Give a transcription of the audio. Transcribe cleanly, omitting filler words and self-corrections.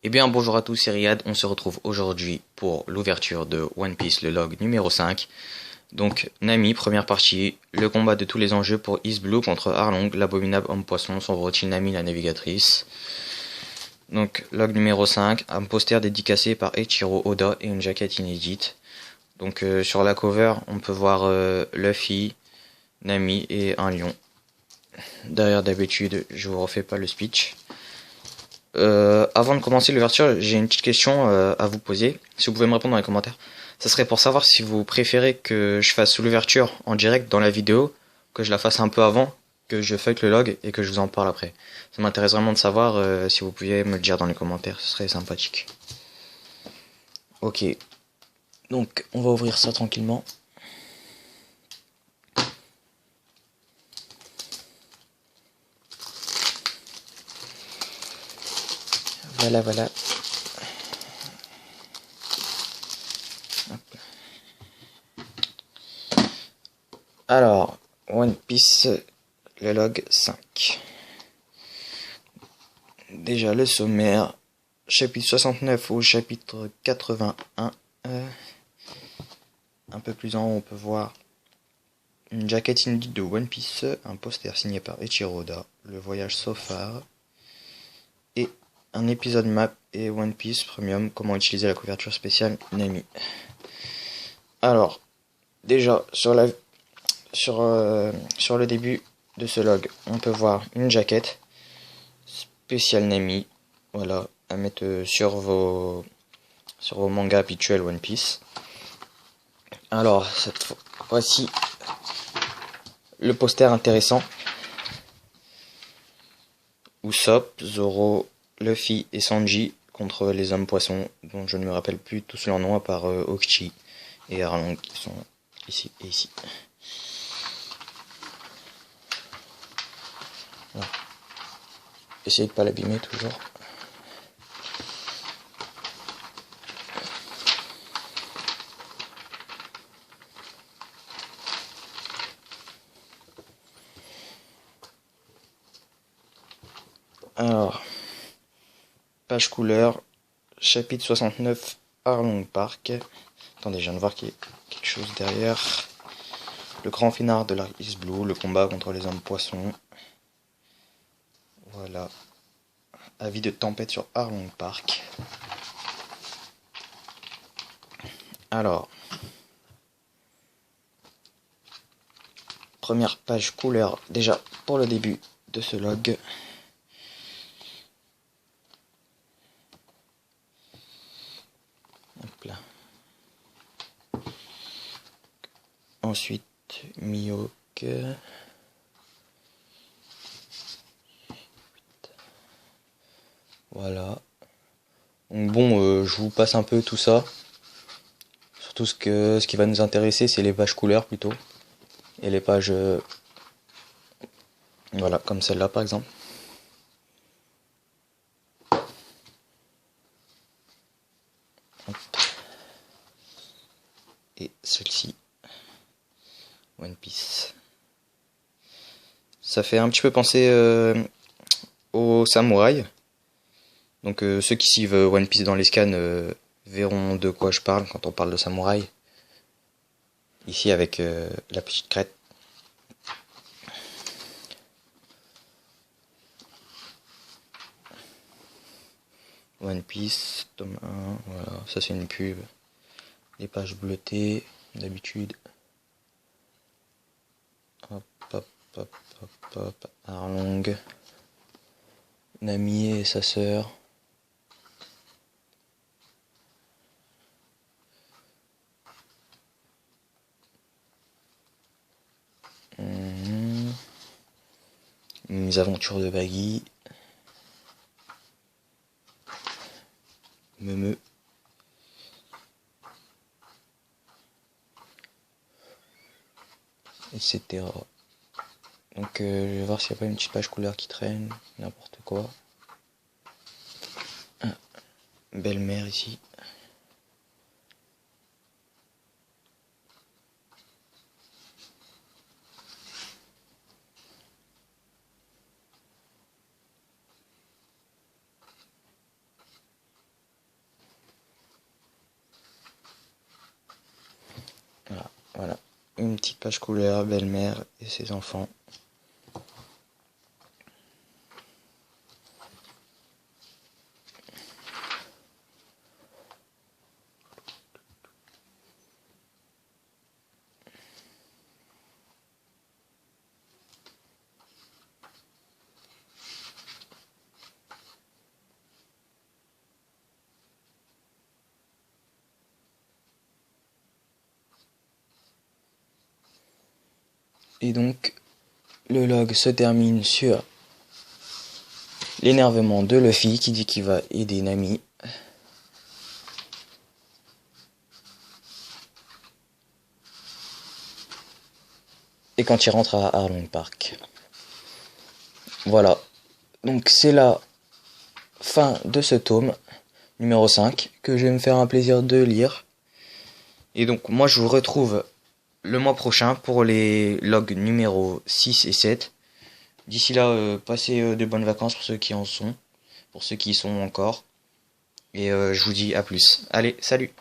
Eh bien bonjour à tous, c'est Riyad, on se retrouve aujourd'hui pour l'ouverture de One Piece, le log numéro 5. Donc Nami, première partie, le combat de tous les enjeux pour East Blue contre Arlong, l'abominable homme poisson, sombre-t-il Nami la navigatrice. Donc log numéro 5, un poster dédicacé par Eiichiro Oda et une jaquette inédite. Donc sur la cover, on peut voir Luffy, Nami et un lion. Derrière d'habitude, je vous refais pas le speech. Avant de commencer l'ouverture, j'ai une petite question à vous poser. Si vous pouvez me répondre dans les commentaires. Ça serait pour savoir si vous préférez que je fasse l'ouverture en direct dans la vidéo, que je la fasse un peu avant, que je feuille le log et que je vous en parle après. Ça m'intéresse vraiment de savoir si vous pouviez me le dire dans les commentaires, ce serait sympathique. Ok, donc on va ouvrir ça tranquillement. Voilà, voilà. Alors, One Piece, le log 5. Déjà le sommaire, chapitre 69 au chapitre 81. Un peu plus en haut, on peut voir une jaquette inédite de One Piece, un poster signé par Eiichiro Oda, le voyage so far, et un épisode map et One Piece Premium, comment utiliser la couverture spéciale Nami. Alors, déjà, sur le début de ce log, on peut voir une jaquette spéciale Nami, voilà, à mettre sur vos mangas habituels One Piece. Alors, cette fois-ci, le poster intéressant. Usopp, Zoro, Luffy et Sanji contre les hommes poissons, dont je ne me rappelle plus tous leurs noms à part Okchi et Arlong qui sont ici et ici. Voilà. Essayez de pas l'abîmer toujours. Alors, page couleur, chapitre 69, Arlong Park. Attendez, je viens de voir qu'il y a quelque chose derrière. Le grand finard de l'arc East Blue, le combat contre les hommes poissons. Voilà. Avis de tempête sur Arlong Park. Alors, première page couleur, déjà pour le début de ce log. Hop là. Ensuite, Mihawk. Voilà. Donc bon, je vous passe un peu tout ça. Surtout ce qui va nous intéresser, c'est les pages couleurs plutôt. Et les pages, voilà, comme celle-là par exemple. Hop. Et celle-ci, One Piece. Ça fait un petit peu penser aux samouraïs. Donc ceux qui suivent One Piece dans les scans verront de quoi je parle quand on parle de samouraï. Ici avec la petite crête. One Piece, tome 1, voilà, ça c'est une pub. Les pages bleutées, d'habitude. Hop, hop, hop, hop, hop, Arlong. Nami et sa sœur. Les aventures de Baggy. Memeux. Etc. Donc je vais voir s'il n'y a pas une petite page couleur qui traîne, n'importe quoi. Ah, belle-mère ici. une petite page couleur, belle-mère et ses enfants. Et donc, le log se termine sur l'énervement de Luffy qui dit qu'il va aider Nami. Et quand il rentre à Arlong Park. Voilà. Donc c'est la fin de ce tome numéro 5 que je vais me faire un plaisir de lire. Et donc moi je vous retrouve le mois prochain pour les logs numéro 6 et 7. D'ici là, passez de bonnes vacances pour ceux qui en sont, pour ceux qui y sont encore. Et je vous dis à plus. Allez, salut!